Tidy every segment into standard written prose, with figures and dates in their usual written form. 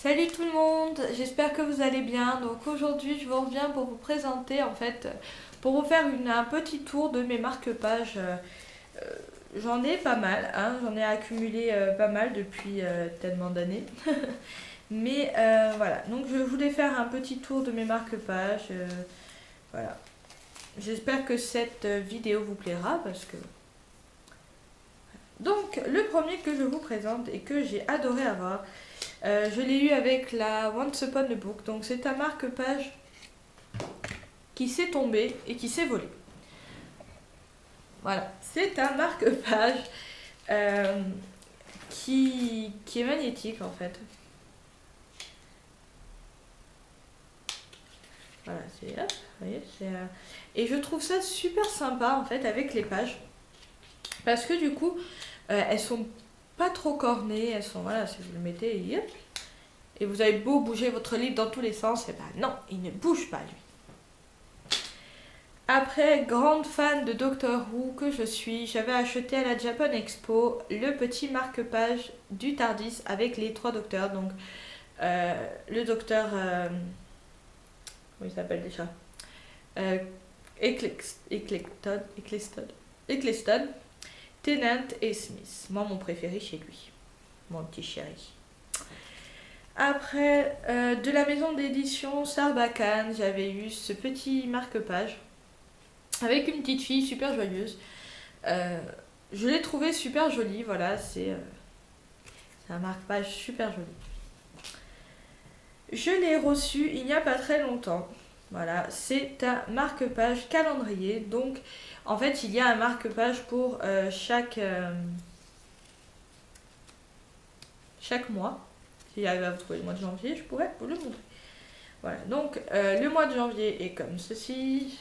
Salut tout le monde, j'espère que vous allez bien. Donc aujourd'hui je vous reviens pour vous présenter pour vous faire un petit tour de mes marque-pages. J'en ai pas mal, hein, j'en ai accumulé pas mal depuis tellement d'années. Mais voilà, donc je voulais faire un petit tour de mes marque-pages. Voilà, j'espère que cette vidéo vous plaira parce que... Donc le premier que je vous présente et que j'ai adoré avoir, je l'ai eu avec la Once Upon a Book. Donc c'est un marque-page qui s'est tombé et qui s'est volé. Voilà, c'est un marque-page euh, qui est magnétique en fait. Voilà, c'est hop, vous voyez, et je trouve ça super sympa en fait avec les pages parce que du coup elles sont pas trop cornées, elles sont voilà, si vous le mettez hop, et vous avez beau bouger votre livre dans tous les sens, et ben non, il ne bouge pas lui. Après, grande fan de Doctor Who que je suis, j'avais acheté à la Japan Expo le petit marque-page du TARDIS avec les trois docteurs. Donc, le docteur. Comment il s'appelle déjà euh, Eccleston, Tennant et Smith. Moi, mon préféré chez lui. Mon petit chéri. Après, de la maison d'édition Sarbacane, j'avais eu ce petit marque-page avec une petite fille super joyeuse. Euh, je l'ai trouvé super joli, voilà, c'est un marque-page super joli. Je l'ai reçu il n'y a pas très longtemps. Voilà, c'est un marque-page calendrier. Donc, en fait, il y a un marque-page pour chaque mois. Si j'arrive à vous trouver le mois de janvier, je pourrais vous le montrer. Voilà, donc le mois de janvier est comme ceci.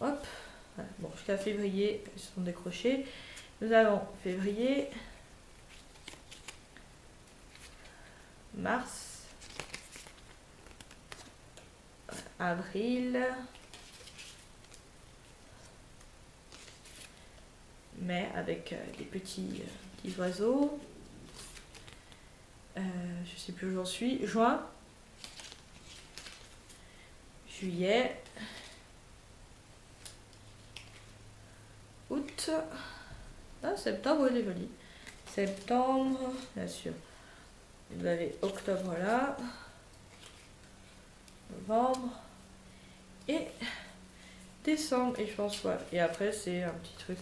Hop, voilà. Bon, jusqu'à février, ils sont décrochés. Nous avons février, mars, avril, mai avec les petits oiseaux. Je sais plus où j'en suis. Juin, juillet, août. Ah, septembre, il est joli. Septembre, bien sûr. Vous avez octobre là, novembre et décembre. Et je pense, voilà. Et après, c'est un petit truc.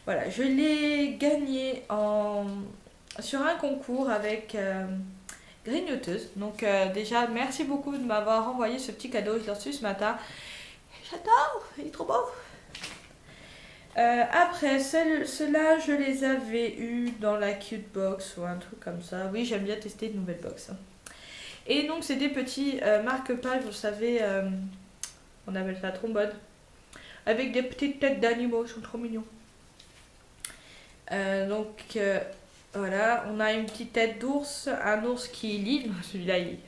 Voilà, je l'ai gagné sur un concours avec Grignoteuse. Donc, déjà, merci beaucoup de m'avoir envoyé ce petit cadeau. Je l'ai reçu ce matin. J'adore, il est trop beau. Après, ceux-là, je les avais eus dans la cute box ou un truc comme ça. Oui, j'aime bien tester de nouvelles box. Et donc, c'est des petits marque-pages, vous savez, on appelle ça trombone, avec des petites têtes d'animaux, ils sont trop mignons. Donc, voilà, on a une petite tête d'ours, un ours qui lit, celui-là, il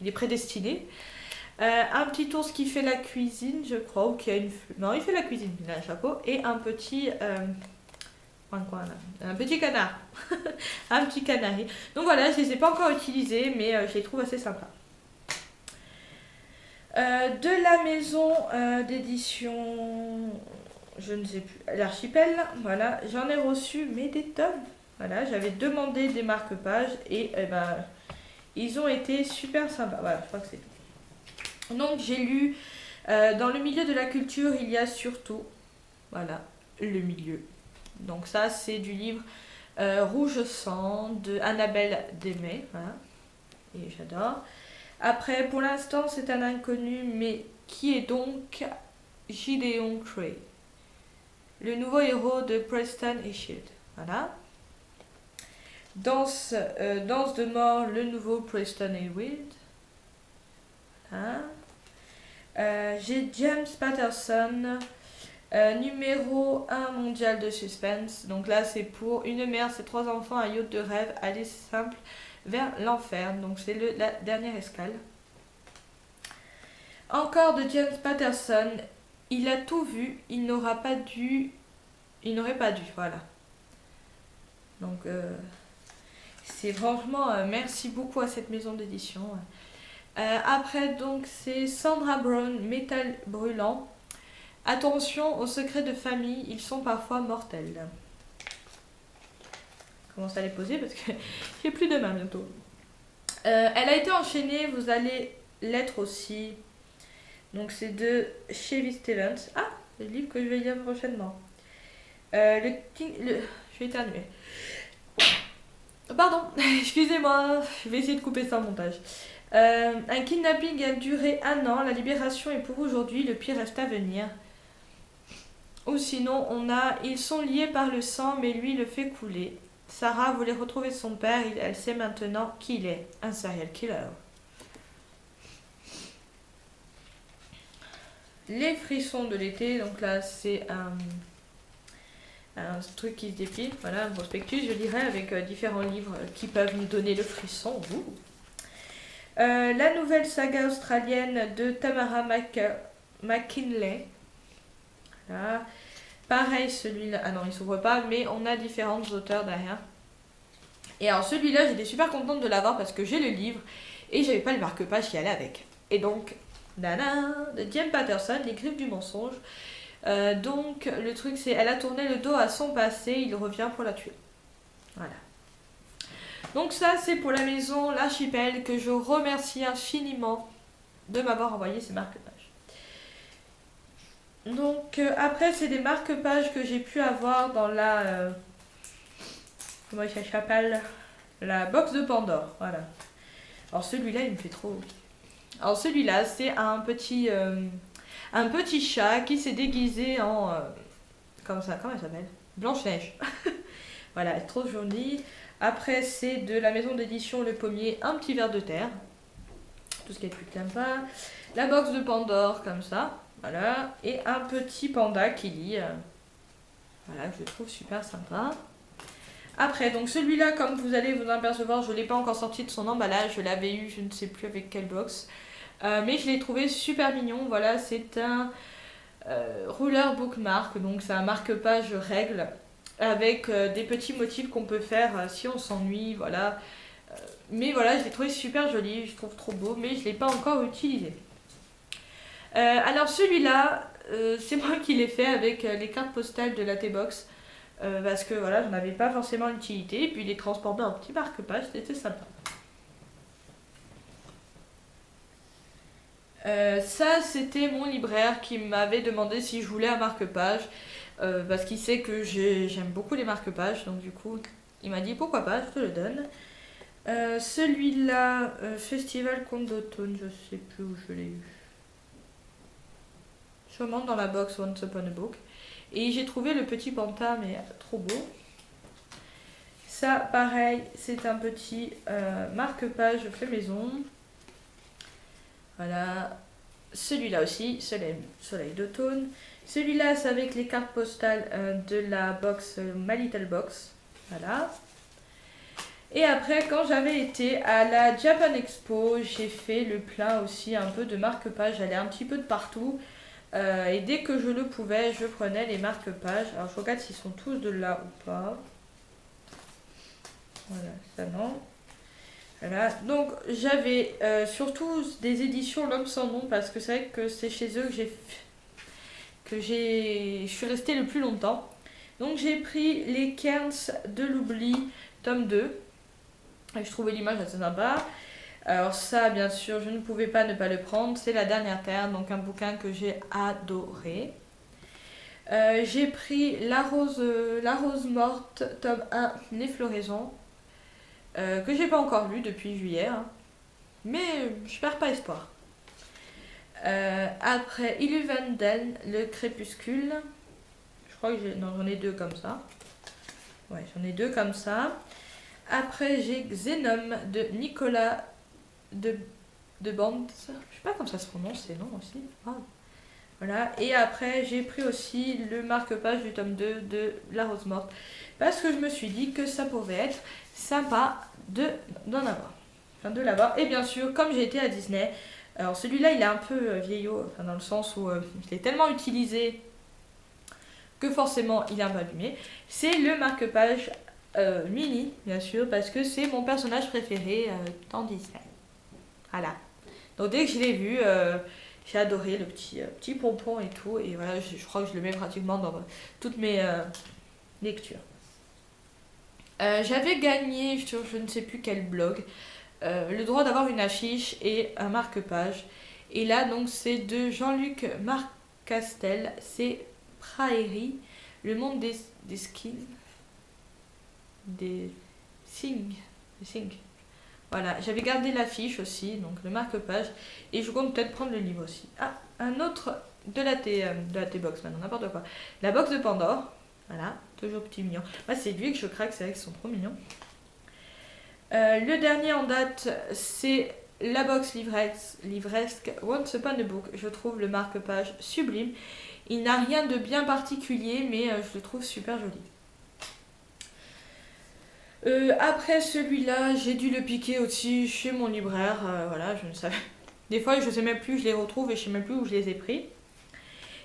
est prédestiné. Un petit ours qui fait la cuisine, je crois, ou qui a une... Non, il fait la cuisine, il a un chapeau, et un petit... un petit canard. Un petit canari. Donc voilà, je ne les ai pas encore utilisés, mais je les trouve assez sympas. De la maison d'édition, je ne sais plus, l'archipel, voilà, j'en ai reçu, mais des tonnes. Voilà, j'avais demandé des marque-pages et ben, ils ont été super sympas. Voilà, je crois que c'est tout. Donc j'ai lu dans le milieu de la culture, il y a surtout, voilà, le milieu. Donc ça, c'est du livre Rouge Sang de Annabelle Desmay, voilà, et j'adore. Après, pour l'instant, c'est un inconnu, mais qui est donc Gideon Cray, le nouveau héros de Preston et Shield. Voilà. Danse de mort, le nouveau Preston et Wild. Voilà. J'ai James Patterson, numéro 1 mondial de suspense. Donc là, c'est pour une mère, ses trois enfants, un yacht de rêve, aller simple vers l'enfer. Donc c'est la dernière escale. Encore de James Patterson. Il a tout vu, il n'aurait pas dû, voilà. Donc C'est franchement, merci beaucoup à cette maison d'édition. Après, donc, c'est Sandra Brown, Métal brûlant. Attention aux secrets de famille, ils sont parfois mortels. Je commence à les poser parce que j'ai plus de main bientôt. Elle a été enchaînée, vous allez l'être aussi. Donc c'est de Chevy Stevens. Ah, le livre que je vais lire prochainement. Je vais éternuer. Pardon, excusez-moi, je vais essayer de couper ça au montage. Un kidnapping a duré 1 an, la libération est pour aujourd'hui, le pire reste à venir. Ou sinon, on a ils sont liés par le sang, mais lui le fait couler. Sarah voulait retrouver son père, elle sait maintenant qui il est, un serial killer. Les frissons de l'été, donc là c'est un truc qui se dépile, voilà, un prospectus, je dirais, avec différents livres qui peuvent nous donner le frisson. La nouvelle saga australienne de Tamara McKinley. Voilà. Pareil, celui-là. Ah non, il s'ouvre pas, mais on a différents auteurs derrière. Et alors, celui-là, j'étais super contente de l'avoir parce que j'ai le livre et j'avais pas le marque-page qui allait avec. Et donc, nana, de Diane Patterson, Les Griffes du mensonge. Donc, le truc, c'est elle a tourné le dos à son passé, il revient pour la tuer. Voilà. Donc, ça, c'est pour la maison L'Archipel que je remercie infiniment de m'avoir envoyé ces marque-pages. Donc après c'est des marque-pages que j'ai pu avoir dans la comment ça s'appelle, la box de Pandore, voilà. Alors celui-là il me fait trop. Alors celui-là c'est un petit chat qui s'est déguisé en comme ça, comment elle s'appelle, Blanche-Neige. Voilà, elle est trop jolie. Après c'est de la maison d'édition Le Pommier, Un petit ver de terre, tout ce qui est plus sympa. La box de Pandore comme ça. Voilà, et un petit panda qui lit. Voilà, que je trouve super sympa. Après, donc celui-là, comme vous allez vous en apercevoir, je ne l'ai pas encore sorti de son emballage. Je l'avais eu, je ne sais plus avec quelle box. Mais je l'ai trouvé super mignon. Voilà, c'est un rouleur bookmark. Donc c'est un marque-page règle avec des petits motifs qu'on peut faire si on s'ennuie. Voilà. Mais voilà, je l'ai trouvé super joli. Je trouve trop beau, mais je ne l'ai pas encore utilisé. Alors celui-là, c'est moi qui l'ai fait avec les cartes postales de la T-Box. Parce que voilà, j'en avais pas forcément l'utilité. Et puis les transformer en petit marque-page, c'était sympa. Ça, c'était mon libraire qui m'avait demandé si je voulais un marque-page. Parce qu'il sait que j'aime beaucoup les marque-pages. Donc du coup, il m'a dit pourquoi pas, je te le donne. Celui-là, Festival Conte d'automne, je sais plus où je l'ai eu. Sûrement dans la box Once Upon a Book. Et j'ai trouvé le petit panta, mais trop beau. Ça, pareil, c'est un petit marque-page fait maison. Voilà. Celui-là aussi, soleil d'automne. Celui-là, c'est avec les cartes postales de la box My Little Box. Voilà. Et après, quand j'avais été à la Japan Expo, j'ai fait le plein aussi un peu de marque-page. J'allais un petit peu de partout. Et dès que je le pouvais, je prenais les marque-pages. Alors je regarde s'ils sont tous de là ou pas. Voilà, ça non. Voilà, donc j'avais surtout des éditions L'Homme sans nom parce que c'est vrai que c'est chez eux que je suis restée le plus longtemps. Donc j'ai pris les Cairns de l'oubli, tome 2. Et je trouvais l'image assez sympa. Alors ça, bien sûr, je ne pouvais pas ne pas le prendre. C'est La Dernière Terre, donc un bouquin que j'ai adoré. J'ai pris La Rose morte, tome 1, Les floraisons, que j'ai pas encore lu depuis juillet. Hein. Mais je perds pas espoir. Après, Illuvanden, Le crépuscule. Je crois que j'en ai 2 comme ça. Ouais, j'en ai 2 comme ça. Après, j'ai Xénome de Nicolas de Bande, je sais pas comment ça se prononce, c'est non aussi. Ah. Voilà, et après j'ai pris aussi le marque-page du tome 2 de La Rose morte parce que je me suis dit que ça pouvait être sympa d'en avoir, enfin de l'avoir. Et bien sûr, comme j'ai été à Disney, alors celui-là il est un peu vieillot, enfin dans le sens où je l'ai tellement utilisé que forcément il est un peu abîmé. C'est le marque-page Minnie, bien sûr, parce que c'est mon personnage préféré dans Disney. Voilà. Donc dès que je l'ai vu, j'ai adoré le petit pompon et tout. Et voilà, je crois que je le mets pratiquement dans toutes mes lectures. J'avais gagné sur je ne sais plus quel blog le droit d'avoir une affiche et un marque-page. Et là, donc, c'est de Jean-Luc Marcastel. C'est Prairie, le monde des skins. Des signes. Des signes. Voilà, j'avais gardé l'affiche aussi, donc le marque-page. Et je compte peut-être prendre le livre aussi. Ah, un autre de la T-Box maintenant, n'importe quoi. La box de Pandore. Voilà, toujours petit mignon. Moi, c'est lui que je craque, c'est vrai qu'ils sont trop mignons. Le dernier en date, c'est la box livresque Once Upon a Book. Je trouve le marque-page sublime. Il n'a rien de bien particulier, mais je le trouve super joli. Après celui-là, j'ai dû le piquer aussi chez mon libraire. Voilà, je ne savais. Des fois, je ne sais même plus, je les retrouve et je ne sais même plus où je les ai pris.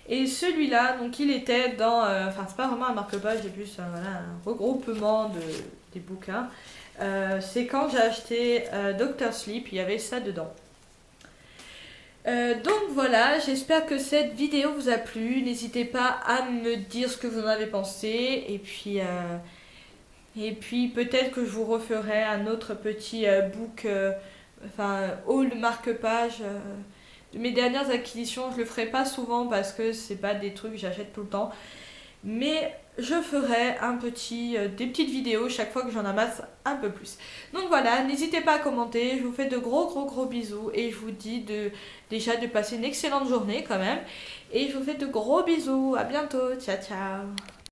Et celui-là, donc il était dans. Enfin, c'est pas vraiment un marque-page, c'est plus voilà, un regroupement des bouquins. C'est quand j'ai acheté Dr. Sleep, il y avait ça dedans. Donc voilà, j'espère que cette vidéo vous a plu. N'hésitez pas à me dire ce que vous en avez pensé. Et puis peut-être que je vous referai un autre petit book, haul marque-page de mes dernières acquisitions. Je le ferai pas souvent parce que c'est pas des trucs que j'achète tout le temps. Mais je ferai des petites vidéos chaque fois que j'en amasse un peu plus. Donc voilà, n'hésitez pas à commenter, je vous fais de gros bisous et je vous dis déjà de passer une excellente journée quand même. Et je vous fais de gros bisous, à bientôt, ciao ciao.